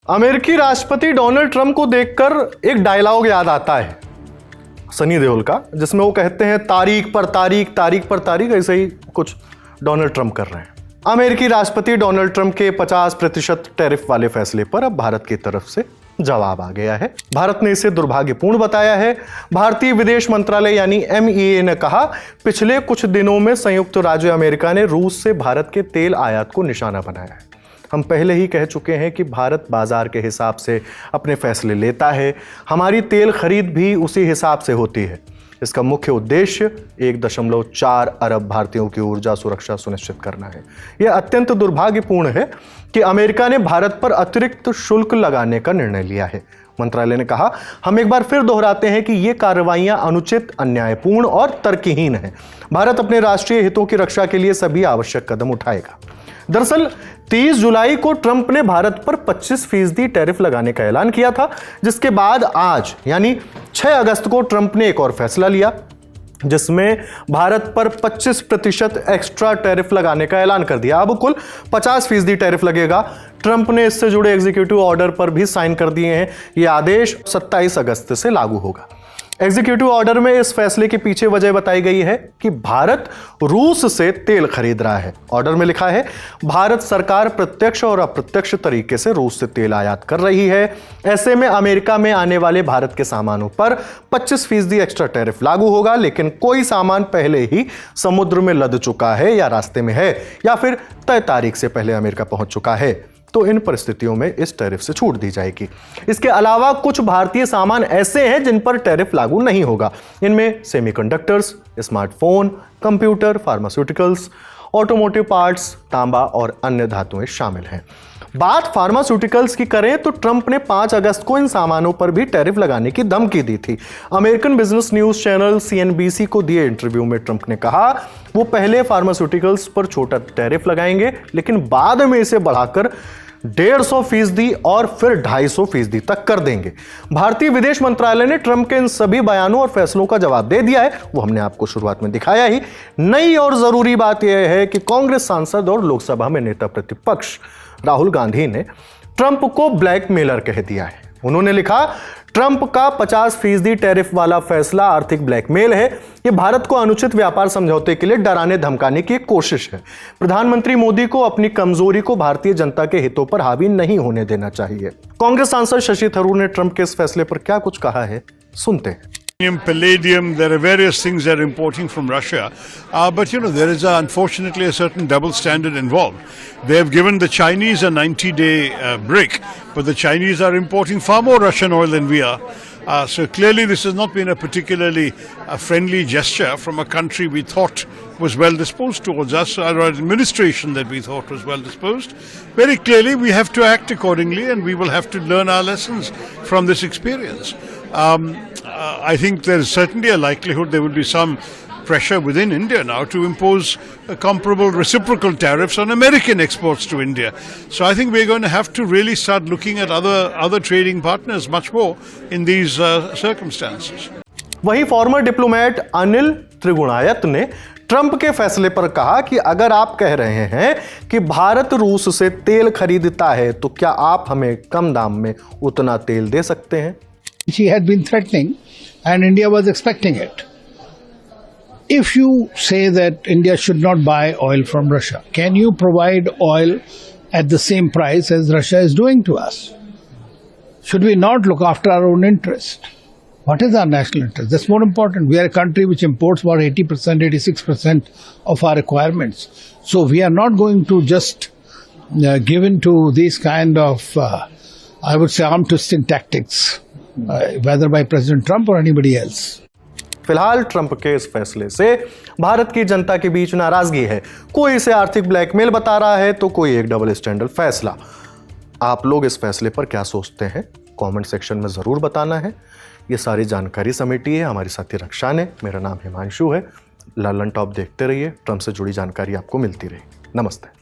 अमेरिकी राष्ट्रपति Donald Trump को देखकर एक डायलॉग याद आता है सनी देओल का, जिसमें वो कहते हैं तारीख पर तारीख, तारीख पर तारीख। ऐसे ही कुछ डोनाल्ड ट्रंप कर रहे हैं। अमेरिकी राष्ट्रपति डोनाल्ड ट्रंप के 50% टैरिफ वाले फैसले पर अब भारत की तरफ से जवाब आ गया है। भारत ने इसे दुर्भाग्यपूर्ण बताया है। भारतीय विदेश मंत्रालय यानी MEA ने कहा, पिछले कुछ दिनों में संयुक्त राज्य अमेरिका ने रूस से भारत के तेल आयात को निशाना बनाया है। हम पहले ही कह चुके हैं कि भारत बाजार के हिसाब से अपने फैसले लेता है। हमारी तेल खरीद भी उसी हिसाब से होती है। इसका मुख्य उद्देश्य 1.4 अरब भारतीयों की ऊर्जा सुरक्षा सुनिश्चित करना है। यह अत्यंत दुर्भाग्यपूर्ण है कि अमेरिका ने भारत पर अतिरिक्त शुल्क लगाने का निर्णय लिया है। मंत्रालय ने कहा, हम एक बार फिर दोहराते हैं कि ये कार्रवाइयां अनुचित, अन्यायपूर्ण और तर्कहीन हैं। भारत अपने राष्ट्रीय हितों की रक्षा के लिए सभी आवश्यक कदम उठाएगा। दरअसल 30 जुलाई को ट्रंप ने भारत पर 25% टैरिफ लगाने का ऐलान किया था, जिसके बाद आज यानी 6 अगस्त को ट्रंप ने एक और फैसला लिया, जिसमें भारत पर 25% एक्स्ट्रा टैरिफ लगाने का ऐलान कर दिया। अब कुल 50% टैरिफ लगेगा। ट्रंप ने इससे जुड़े एग्जीक्यूटिव ऑर्डर पर भी साइन कर दिए हैं। यह आदेश 27 अगस्त से लागू होगा। एग्जीक्यूटिव ऑर्डर में इस फैसले के पीछे वजह बताई गई है कि भारत रूस से तेल खरीद रहा है। ऑर्डर में लिखा है, भारत सरकार प्रत्यक्ष और अप्रत्यक्ष तरीके से रूस से तेल आयात कर रही है। ऐसे में अमेरिका में आने वाले भारत के सामानों पर 25% एक्स्ट्रा टैरिफ लागू होगा, लेकिन कोई सामान पहले ही समुद्र में लद चुका है या रास्ते में है या फिर तय तारीख से पहले अमेरिका पहुंच चुका है, तो इन परिस्थितियों में इस टैरिफ से छूट दी जाएगी। इसके अलावा कुछ भारतीय सामान ऐसे हैं जिन पर टैरिफ लागू नहीं होगा। इनमें semiconductors, smartphone, computer, pharmaceuticals, automotive parts, तांबा और अन्य धातुएं शामिल हैं। बात फार्मास्यूटिकल्स की करें तो ट्रंप ने 5 अगस्त को इन सामानों पर भी टैरिफ लगाने की धमकी दी थी। American business news channel CNBC को दिए इंटरव्यू में ट्रंप ने कहा, वो पहले फार्मास्यूटिकल्स पर छोटा टैरिफ लगाएंगे, लेकिन बाद में इसे बढ़ाकर 150% और फिर 250% तक कर देंगे। भारतीय विदेश मंत्रालय ने ट्रंप के इन सभी बयानों और फैसलों का जवाब दे दिया है। वो हमने आपको शुरुआत में दिखाया ही। नई और जरूरी बात यह है कि कांग्रेस सांसद और लोकसभा में नेता प्रतिपक्ष राहुल गांधी ने ट्रंप को ब्लैकमेलर कह दिया है। उन्होंने लिखा, ट्रंप का 50% टैरिफ वाला फैसला आर्थिक ब्लैकमेल है। यह भारत को अनुचित व्यापार समझौते के लिए डराने धमकाने की एक कोशिश है। प्रधानमंत्री मोदी को अपनी कमजोरी को भारतीय जनता के हितों पर हावी नहीं होने देना चाहिए। कांग्रेस सांसद शशि थरूर ने ट्रंप के इस फैसले पर क्या कुछ कहा है, सुनते हैं। Palladium, there are various things they're importing from Russia, but there is unfortunately a certain double standard involved. They have given the Chinese a 90-day break, but the Chinese are importing far more Russian oil than we are. So clearly this has not been a particularly friendly gesture from a country we thought was well disposed towards us, or an administration that we thought was well disposed. Very clearly we have to act accordingly, and we will have to learn our lessons from this experience. I think there is certainly a likelihood there will be some pressure within India now to impose comparable reciprocal tariffs on American exports to India. So I think we're going to have to really start looking at other trading partners much more in these circumstances. वहीं farmer diplomat Anil Trigunayat ने Trump के फैसले पर कहा कि अगर आप कह रहे हैं कि भारत रूस से तेल खरीदता है, तो क्या आप हमें कम दाम में उतना तेल दे सकते हैं? She had been threatening and India was expecting it. If you say that India should not buy oil from Russia, can you provide oil at the same price as Russia is doing to us? Should we not look after our own interest? What is our national interest? That's more important. We are a country which imports about 80%, 86% of our requirements. So we are not going to just give in to these kind of, I would say, arm-twisting tactics. Whether by President Trump or anybody else. फिलहाल Trump के इस फैसले से भारत की जनता के बीच नाराजगी है। कोई इसे आर्थिक ब्लैकमेल बता रहा है, तो कोई एक डबल स्टैंडर्ड फैसला। आप लोग इस फैसले पर क्या सोचते हैं, कमेंट सेक्शन में जरूर बताना है। ये सारी जानकारी समेटी है हमारी साथी रक्षा ने। मेरा नाम हिमांशु है। ललन टॉप देखते रहिए, ट्रंप से जुड़ी जानकारी आपको मिलती रही। नमस्ते।